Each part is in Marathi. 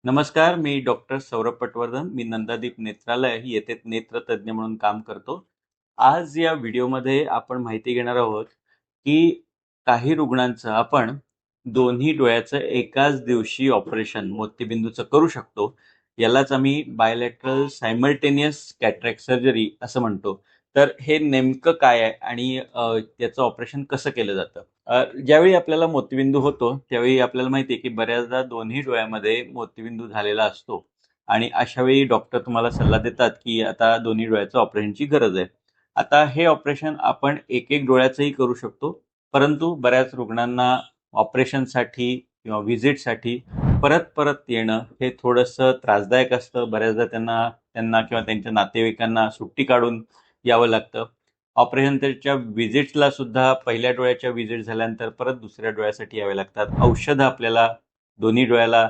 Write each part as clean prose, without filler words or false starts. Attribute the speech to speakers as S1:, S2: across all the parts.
S1: नमस्कार, मी डॉक्टर सौरभ पटवर्धन. मी नंदादीप नेत्रालय येथे नेत्रतज्ञ म्हणून काम करतो. आज या व्हिडिओमध्ये आपण माहिती घेणार आहोत, की काही रुग्णांचं आपण दोन्ही डोळ्याचं एकाच दिवशी ऑपरेशन मोतीबिंदूचं करू शकतो. यालाच आम्ही बायलॅटरल सायमल्टेनियस कॅटरॅक्ट सर्जरी असं म्हणतो. तर हे नेमकं काय आहे आणि याचं ऑपरेशन कसं केलं जातं? ज्यावेळी आपल्याला मोतीबिंदू होतो, त्यावेळी आपल्याला माहिती आहे, की बऱ्याचदा दोन्ही डोळ्यामध्ये मोतीबिंदू झालेला असतो आणि अशा वेळी डॉक्टर तुम्हाला सल्ला देतात, की आता दोन्ही डोळ्याचं ऑपरेशनची गरज आहे. आता हे ऑपरेशन आपण एक-एक डोळ्याचंही करू शकतो, परंतु बऱ्याच रुग्णांना ऑपरेशनसाठी किंवा व्हिजिटसाठी परत-परत येणं हे थोडंसं त्रासदायक असतं. बऱ्याचदा त्यांना त्यांना किंवा त्यांच्या नातेवाईकांना सुट्टी काढून यावं लागतं. ऑपरेशनच्या व्हिजिट्सला सुद्धा पहिल्या डोळ्याच्या व्हिजिट झाल्यानंतर परत दुसऱ्या डोळ्यासाठी यावे लागतात. औषधं आपल्याला दोन्ही डोळ्याला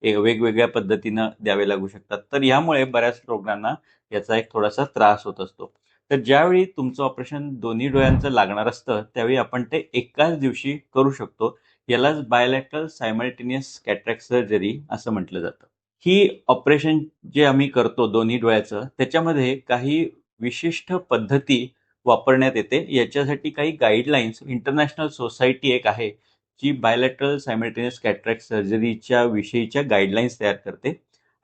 S1: वेगवेगळ्या पद्धतीनं द्यावे लागू शकतात. तर यामुळे बऱ्याच रुग्णांना याचा एक थोडासा त्रास होत असतो. तर ज्यावेळी तुमचं ऑपरेशन दोन्ही डोळ्यांचं लागणार असतं, त्यावेळी आपण ते एकाच दिवशी करू शकतो. यालाच बायलॅटरल सायमल्टेनियस कॅटरॅक्ट सर्जरी असं म्हटलं जातं. ही ऑपरेशन जे आम्ही करतो दोन्ही डोळ्याचं, त्याच्यामध्ये काही विशिष्ट पद्धती वापरण्यात येते. याच्यासाठी काही गाईडलाईन्स इंटरनॅशनल सोसायटी एक आहे, जी बायलॅटरल सायमल्टेनियस कॅटरॅक्ट सर्जरीच्या विषयीच्या गाईडलाईन्स तयार करते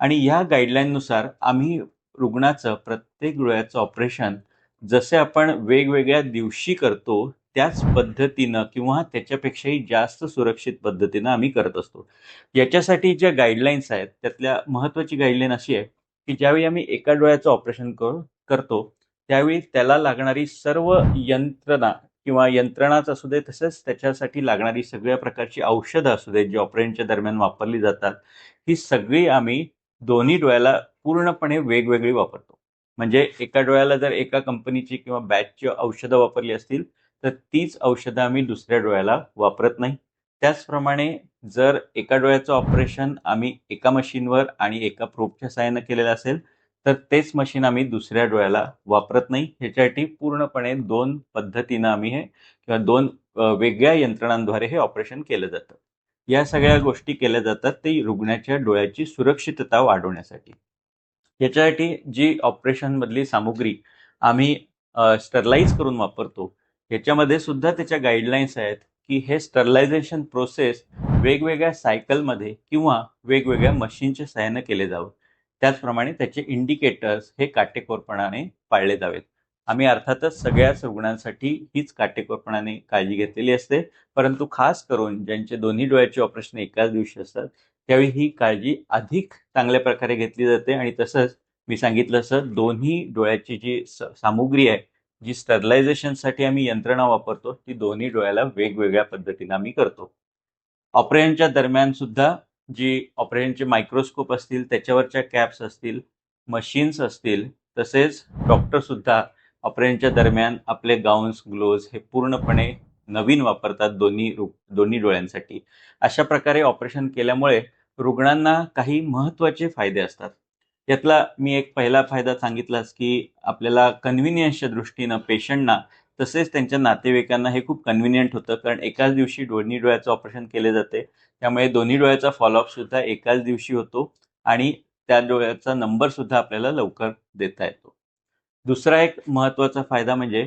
S1: आणि या गाईडलाईननुसार आम्ही रुग्णाचं प्रत्येक डोळ्याचं ऑपरेशन जसे आपण वेगवेगळ्या दिवशी करतो, त्याच पद्धतीनं किंवा त्याच्यापेक्षाही जास्त सुरक्षित पद्धतीनं आम्ही करत असतो. याच्यासाठी ज्या गाईडलाईन्स आहेत, त्यातल्या महत्त्वाची गाईडलाईन अशी आहे, की ज्यावेळी आम्ही एका डोळ्याचं ऑपरेशन करतो, त्यावेळी त्याला लागणारी सर्व यंत्रणा किंवा यंत्रणाच असू दे, तसंच त्याच्यासाठी लागणारी सगळ्या प्रकारची औषधं असू दे, जी ऑपरेशनच्या दरम्यान वापरली जातात, ही सगळी आम्ही दोन्ही डोळ्याला पूर्णपणे वेगवेगळी वापरतो. म्हणजे एका डोळ्याला जर एका कंपनीची किंवा बॅचची औषधं वापरली असतील, तर तीच औषधं आम्ही दुसऱ्या डोळ्याला वापरत नाही. त्याचप्रमाणे जर एका डोळ्याचं ऑपरेशन आम्ही एका मशीनवर आणि एका प्रोबच्या सहाय्याने केलेलं असेल, तर तेच मशीन आम्ही दुसऱ्या डोळ्याला वापरत नाही. ह्याच्यासाठी पूर्णपणे 2 पद्धतीनं आम्ही हे किंवा 2 वेगळ्या यंत्रणांद्वारे हे ऑपरेशन केलं जातं. या सगळ्या गोष्टी केल्या जातात ते रुग्णाच्या डोळ्याची सुरक्षितता वाढवण्यासाठी. याच्यासाठी जी ऑपरेशनमधली सामुग्री आम्ही स्टरलाइज करून वापरतो, ह्याच्यामध्ये सुद्धा त्याच्या गाईडलाईन्स आहेत, की हे स्टरलायझेशन प्रोसेस वेगवेगळ्या सायकलमध्ये किंवा वेगवेगळ्या मशीनच्या सहाय्याने केले जावं. त्याचप्रमाणे त्याचे इंडिकेटर्स हे काटेकोरपणाने पाळले जावेत. आम्ही अर्थातच सगळ्याच रुग्णांसाठी हीच काटेकोरपणाने काळजी घेतलेली असते. परंतु खास करून ज्यांचे दोन्ही डोळ्याचे ऑपरेशन एकाच दिवशी असतात, त्यावेळी ही काळजी अधिक चांगल्या प्रकारे घेतली जाते आणि तसंच मी सांगितलं तसं दोन्ही डोळ्याची जी सामुग्री आहे, जी स्टरलायझेशनसाठी आम्ही यंत्रणा वापरतो, ती दोन्ही डोळ्याला वेगवेगळ्या पद्धतीनं आम्ही करतो. ऑपरेशनच्या दरम्यान सुद्धा जी ऑपरेशनचे मायक्रोस्कोप असतील, त्याच्यावरच्या कॅप्स असतील, मशीन्स असतील, तसेच डॉक्टर सुद्धा ऑपरेशनच्या दरम्यान आपले गाऊन्स, ग्लोव्हज हे पूर्णपणे नवीन वापरतात दोन्ही डोळ्यांसाठी. अशा प्रकारे ऑपरेशन केल्यामुळे रुग्णांना काही महत्त्वाचे फायदे असतात. यातला मी एक पहिला फायदा सांगितलाच, की आपल्याला कन्व्हिनियन्सच्या दृष्टीनं पेशंटना तसेच त्यांच्या नातेवाईकांना हे खूप कन्व्हिनियंट होतं. कारण एकाच दिवशी दोन्ही डोळ्याचं ऑपरेशन केले जाते. त्यामुळे दोन्ही डोळ्याचा फॉलोअप सुद्धा एकाच दिवशी होतो आणि त्या डोळ्याचा नंबर सुद्धा आपल्याला लवकर देता येतो. दुसरा एक महत्त्वाचा फायदा म्हणजे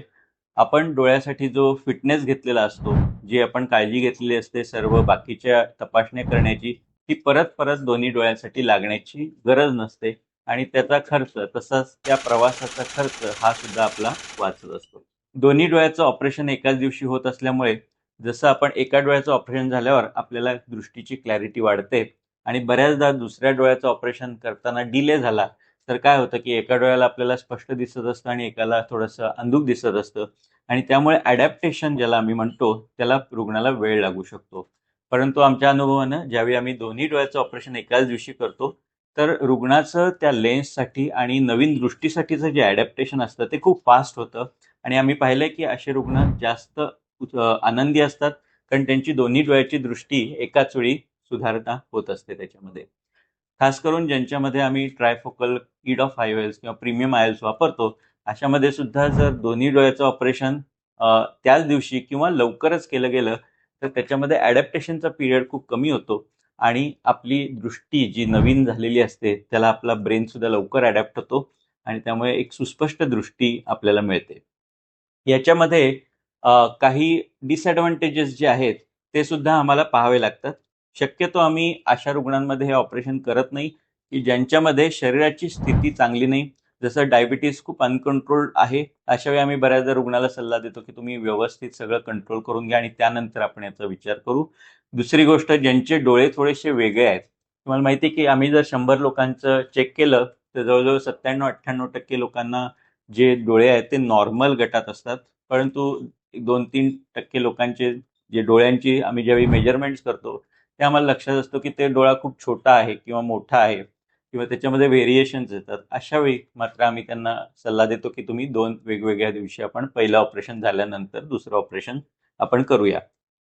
S1: आपण डोळ्यासाठी जो फिटनेस घेतलेला असतो, जी आपण काळजी घेतलेली असते सर्व बाकीच्या तपासण्या करण्याची, ती परत-परत दोन्ही डोळ्यांसाठी लागण्याची गरज नसते आणि त्याचा खर्च तसाच त्या प्रवासाचा खर्च हा सुद्धा आपला वाचत असतो. दोन्ही डोळ्याचं ऑपरेशन एकाच दिवशी होत असल्यामुळे जसं आपण एका डोळ्याचं ऑपरेशन झाल्यावर आपल्याला दृष्टीची क्लॅरिटी वाढते आणि बऱ्याचदा दुसऱ्या डोळ्याचं ऑपरेशन करताना डिले झाला, तर काय होतं की एका डोळ्याला आपल्याला स्पष्ट दिसत असतं आणि एकाला थोडंसं अंधुक दिसत असतं आणि त्यामुळे ॲडॅप्टेशन ज्याला आम्ही म्हणतो, त्याला रुग्णाला वेळ लागू शकतो. परंतु आमच्या अनुभवानं ज्यावेळी आम्ही दोन्ही डोळ्याचं ऑपरेशन एकाच दिवशी करतो, तर रुग्णाचं त्या लेन्ससाठी आणि नवीन दृष्टीसाठीचं जे ॲडॅप्टेशन असतं, ते खूप फास्ट होतं आणि आम्ही पाहिलंय की असे रुग्ण जास्त आनंदी असतात, कारण त्यांची दोन्ही डोळ्याची दृष्टी एकाच वेळी सुधारणा होत असते त्याच्यामध्ये. खास करून ज्यांच्यामध्ये आम्ही ट्रायफोकल किड ऑफ आयओएल्स किंवा प्रीमियम आयल्स वापरतो, अशामध्ये सुद्धा जर दोन्ही डोळ्याचं ऑपरेशन त्याच दिवशी किंवा लवकरच केलं गेलं, तर त्याच्यामध्ये ॲडॅप्टेशनचा पिरियड खूप कमी होतो आणि आपली दृष्टी जी नवीन झालेली असते त्याला आपला ब्रेन सुद्धा लवकर अडॅप्ट होतो आणि त्यामुळे एक सुस्पष्ट दृष्टी आपल्याला मिळते. याच्यामध्ये काही डिसएडव्हांटेजेस जे आहेत ते सुद्धा आम्हाला पाहावे लागतात. शक्यतो आम्ही अशा रुग्णांमध्ये हे ऑपरेशन करत नाही की ज्यांच्यामध्ये शरीराची स्थिती चांगली नाही, जसं डायबिटीस खूप अनकंट्रोल्ड आहे. अशा वेळी आम्ही बऱ्याचदा रुग्णाला सल्ला देतो की तुम्ही व्यवस्थित सगळं कंट्रोल करून घ्या आणि त्यानंतर आपण याचा विचार करू. दुसरी गोष्ट, ज्यांचे डोळे थोडेसे वेगळे आहेत, तुम्हाला माहिती आहे की आम्ही जर 100 लोकांचं चेक केलं तर जवळजवळ 97-98% लोकांना जे डोळे आहेत ते नॉर्मल गटात असतात. परंतु 2-3% लोकांचे जे डोळ्यांची आम्ही ज्यावेळी मेजरमेंट्स करतो ते आम्हाला लक्षात असतो की ते डोळा खूप छोटा आहे किंवा मोठा आहे किंवा त्याच्यामध्ये व्हेरिएशन्स येतात. अशा वेळी मात्र आम्ही त्यांना सल्ला देतो की तुम्ही 2 वेगवेगळ्या दिवशी आपण पहिलं ऑपरेशन झाल्यानंतर दुसरं ऑपरेशन आपण करूया.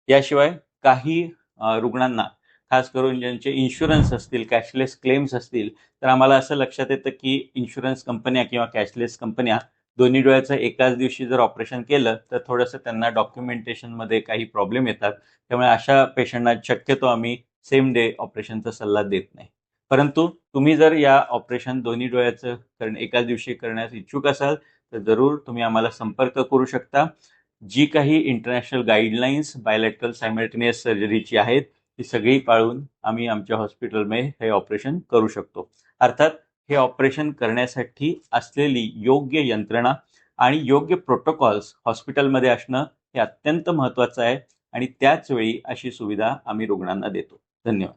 S1: याशिवाय काही रुग्णांना, खास करून ज्यांचे इन्शुरन्स असतील, कॅशलेस क्लेम्स असतील, तर आम्हाला असं लक्षात येतं की इन्शुरन्स कंपन्या किंवा कॅशलेस कंपन्या दोन्ही डोळ्याचं एकाच दिवशी जर ऑपरेशन केलं तर थोडंसं त्यांना डॉक्युमेंटेशनमध्ये काही प्रॉब्लेम येतात. त्यामुळे अशा पेशंटना शक्यतो आम्ही सेम डे ऑपरेशनचा सल्ला देत नाही. परंतु तुम्ही जर या ऑपरेशन दोन्ही डोळ्याचं एकाच दिवशी करण्यास इच्छुक असाल तर जरूर तुम्ही आम्हाला संपर्क करू शकता. जी काही इंटरनॅशनल गाईडलाईन्स बायलॅटरल सायमल्टेनियस सर्जरीची आहेत ती सगळी पाळून आम्ही आमच्या हॉस्पिटलमध्ये हे ऑपरेशन करू शकतो. अर्थात हे ऑपरेशन करण्यासाठी असलेली योग्य यंत्रणा आणि योग्य प्रोटोकॉल्स हॉस्पिटलमध्ये असणं हे अत्यंत महत्त्वाचं आहे आणि त्याच वेळी अशी सुविधा आम्ही रुग्णांना देतो. धन्यवाद.